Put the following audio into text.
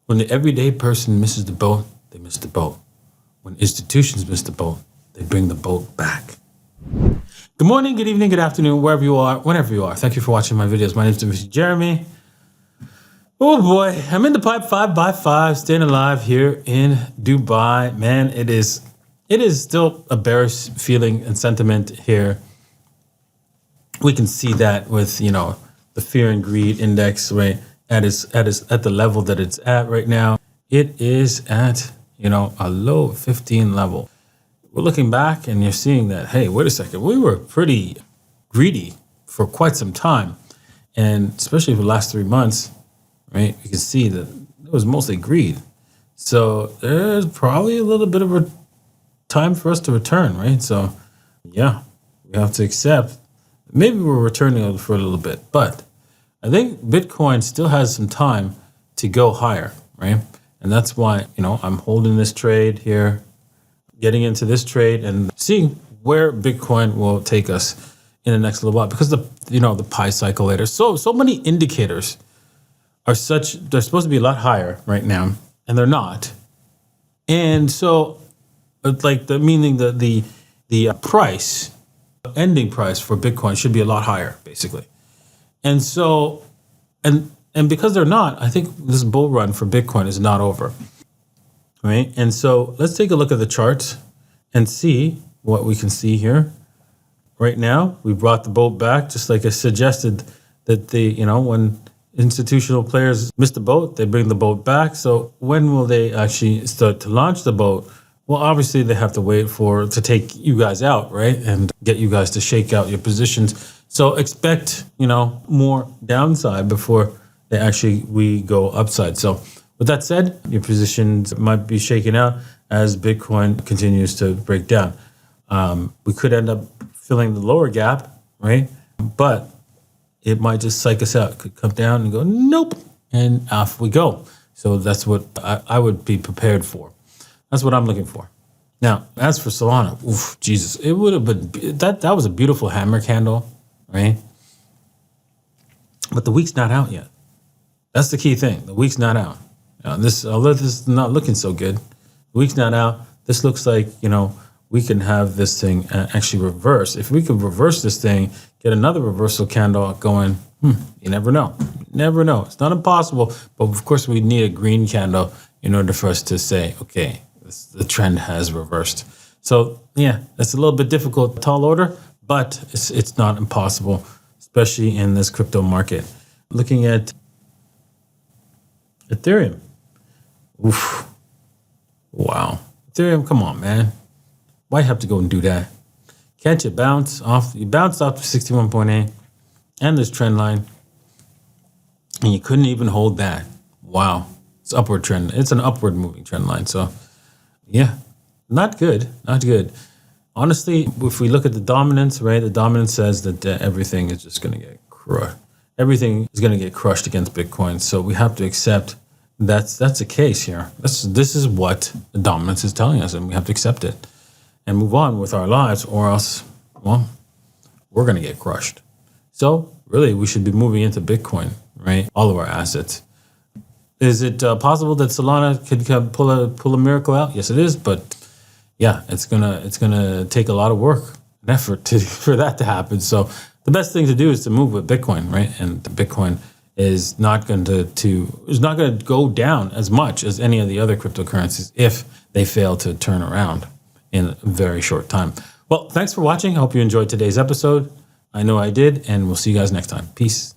When the everyday person misses the boat, they miss the boat. When institutions miss the boat, they bring the boat back. Good morning, good evening, good afternoon, wherever you are, whenever you are. Thank you for watching my videos. My name is Mr. Jeremy. Oh boy, I'm in the pipe 5x5, staying alive here in Dubai. Man, it is still a bearish feeling and sentiment here. We can see that with, the fear and greed index, right? At the level that it's at right now. It is at, a low 15 level. We're looking back and you're seeing that, hey, wait a second, we were pretty greedy for quite some time. And especially for the last 3 months, right? You can see that it was mostly greed. So there's probably a little bit of a time for us to return, right? So yeah, we have to accept maybe we're returning for a little bit, but I think Bitcoin still has some time to go higher, right? And that's why, I'm holding this trade here, getting into this trade and seeing where Bitcoin will take us in the next little while, because the pi cycle later. So many indicators are they're supposed to be a lot higher right now, and they're not. And so like the price, ending price for Bitcoin should be a lot higher, basically. And so, and because they're not, I think this bull run for Bitcoin is not over, right? And so let's take a look at the charts and see what we can see here. Right now, we brought the boat back, just like I suggested that when institutional players miss the boat, they bring the boat back. So when will they actually start to launch the boat? Well, obviously they have to wait to take you guys out, right? And get you guys to shake out your positions. So expect, more downside before we go upside. So with that said, your positions might be shaken out as Bitcoin continues to break down. We could end up filling the lower gap, right? But it might just psych us out. It could come down and go, nope, and off we go. So that's what I would be prepared for. That's what I'm looking for. Now, as for Solana, oof, Jesus, it would have been, that was a beautiful hammer candle, right? But the week's not out yet. That's the key thing. The week's not out. Although this is not looking so good, the week's not out. This looks like, we can have this thing actually reverse. If we could reverse this thing, get another reversal candle going, you never know. Never know. It's not impossible, but of course we need a green candle in order for us to say, okay, the trend has reversed. So yeah, it's a little bit difficult, tall order, but it's not impossible, especially in this crypto market. Looking at Ethereum. Oof. Wow. Ethereum, come on, man. Why have to go and do that? Can't you bounce off? You bounced off to 61.8 and this trend line, and you couldn't even hold that. Wow. It's upward trend. It's an upward moving trend line. So yeah, not good. Not good. Honestly, if we look at the dominance, right? The dominance says that everything is just going to get crushed. Everything is going to get crushed against Bitcoin. So we have to accept that's the case here. This is what the dominance is telling us, and we have to accept it and move on with our lives, or else, well, we're going to get crushed. So really, we should be moving into Bitcoin, right? All of our assets. Is it possible that Solana could pull a miracle out? Yes, it is. But yeah, it's gonna take a lot of work and effort for that to happen. So the best thing to do is to move with Bitcoin, right? And Bitcoin is not going to go down as much as any of the other cryptocurrencies if they fail to turn around in a very short time. Well, thanks for watching. I hope you enjoyed today's episode. I know I did, and we'll see you guys next time. Peace.